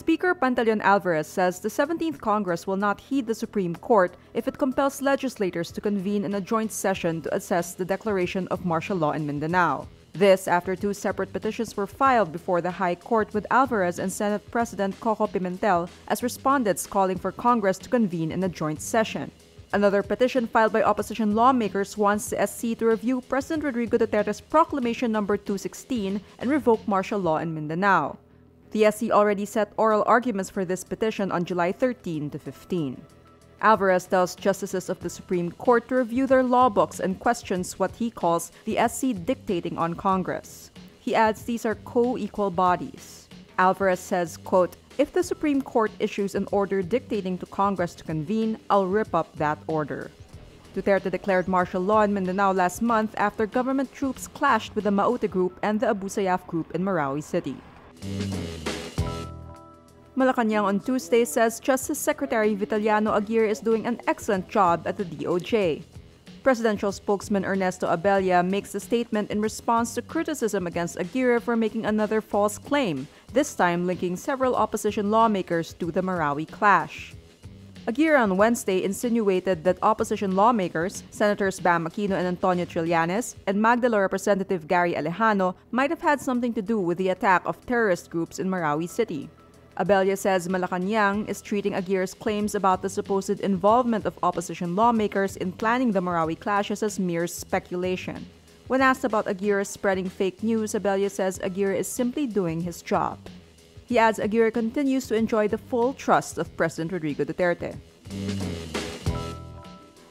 Speaker Pantaleon Alvarez says the 17th Congress will not heed the Supreme Court if it compels legislators to convene in a joint session to assess the declaration of martial law in Mindanao. This after two separate petitions were filed before the High Court with Alvarez and Senate President Coco Pimentel as respondents calling for Congress to convene in a joint session. Another petition filed by opposition lawmakers wants the SC to review President Rodrigo Duterte's Proclamation No. 216 and revoke martial law in Mindanao. The SC already set oral arguments for this petition on July 13 to 15. Alvarez tells justices of the Supreme Court to review their law books and questions what he calls the SC dictating on Congress. He adds these are co-equal bodies. Alvarez says, quote, "If the Supreme Court issues an order dictating to Congress to convene, I'll rip up that order." Duterte declared martial law in Mindanao last month after government troops clashed with the Maute group and the Abu Sayyaf group in Marawi City. Malacanang on Tuesday says Justice Secretary Vitaliano Aguirre is doing an excellent job at the DOJ. Presidential spokesman Ernesto Abella makes the statement in response to criticism against Aguirre for making another false claim, this time linking several opposition lawmakers to the Marawi clash. Aguirre on Wednesday insinuated that opposition lawmakers, Senators Bam Aquino and Antonio Trillanes, and Magdala Representative Gary Alejano might have had something to do with the attack of terrorist groups in Marawi City. Abella says Malacanang is treating Aguirre's claims about the supposed involvement of opposition lawmakers in planning the Marawi clashes as mere speculation. When asked about Aguirre spreading fake news, Abella says Aguirre is simply doing his job. He adds Aguirre continues to enjoy the full trust of President Rodrigo Duterte.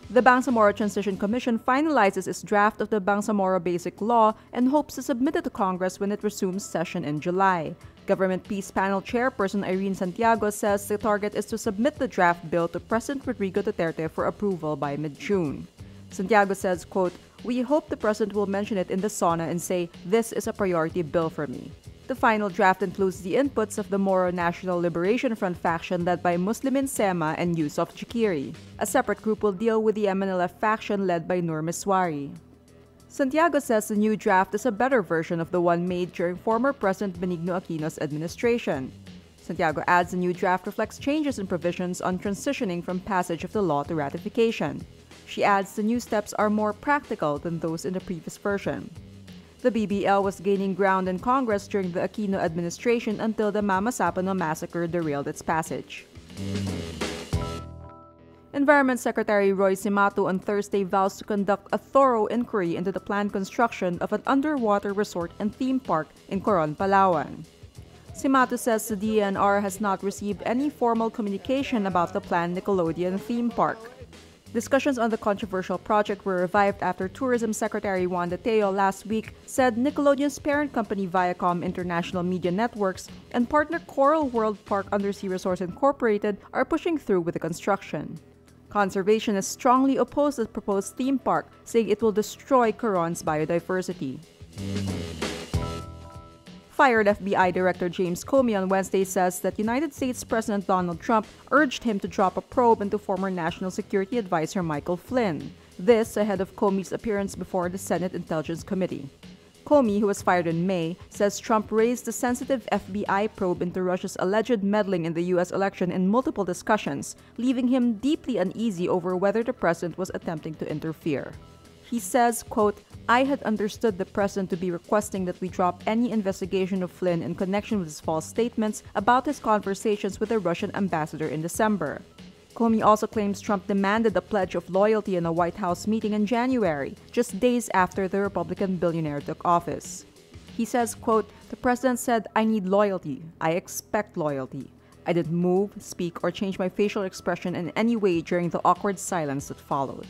The Bangsamoro Transition Commission finalizes its draft of the Bangsamoro Basic Law and hopes to submit it to Congress when it resumes session in July. Government Peace Panel Chairperson Irene Santiago says the target is to submit the draft bill to President Rodrigo Duterte for approval by mid-June. Santiago says, quote, "We hope the President will mention it in the SONA and say, 'This is a priority bill for me.'" The final draft includes the inputs of the Moro National Liberation Front faction led by Muslimin Sema and Yusuf Chikiri. A separate group will deal with the MNLF faction led by Nur Miswari. Santiago says the new draft is a better version of the one made during former President Benigno Aquino's administration. Santiago adds the new draft reflects changes in provisions on transitioning from passage of the law to ratification. She adds the new steps are more practical than those in the previous version. The BBL was gaining ground in Congress during the Aquino administration until the Mama Sapano massacre derailed its passage. Environment Secretary Roy Cimatu on Thursday vows to conduct a thorough inquiry into the planned construction of an underwater resort and theme park in Coron, Palawan. Cimatu says the DENR has not received any formal communication about the planned Nickelodeon theme park. Discussions on the controversial project were revived after Tourism Secretary Juan de Teo last week said Nickelodeon's parent company Viacom International Media Networks and partner Coral World Park Undersea Resorts Incorporated are pushing through with the construction. Conservationists strongly oppose the proposed theme park, saying it will destroy Coron's biodiversity. Fired FBI Director James Comey on Wednesday says that United States President Donald Trump urged him to drop a probe into former National Security Advisor Michael Flynn. This ahead of Comey's appearance before the Senate Intelligence Committee. Comey, who was fired in May, says Trump raised the sensitive FBI probe into Russia's alleged meddling in the U.S. election in multiple discussions, leaving him deeply uneasy over whether the president was attempting to interfere. He says, quote, "I had understood the president to be requesting that we drop any investigation of Flynn in connection with his false statements about his conversations with the Russian ambassador in December." Comey also claims Trump demanded a pledge of loyalty in a White House meeting in January, just days after the Republican billionaire took office. He says, quote, "The president said, 'I need loyalty. I expect loyalty.' I didn't move, speak, or change my facial expression in any way during the awkward silence that followed."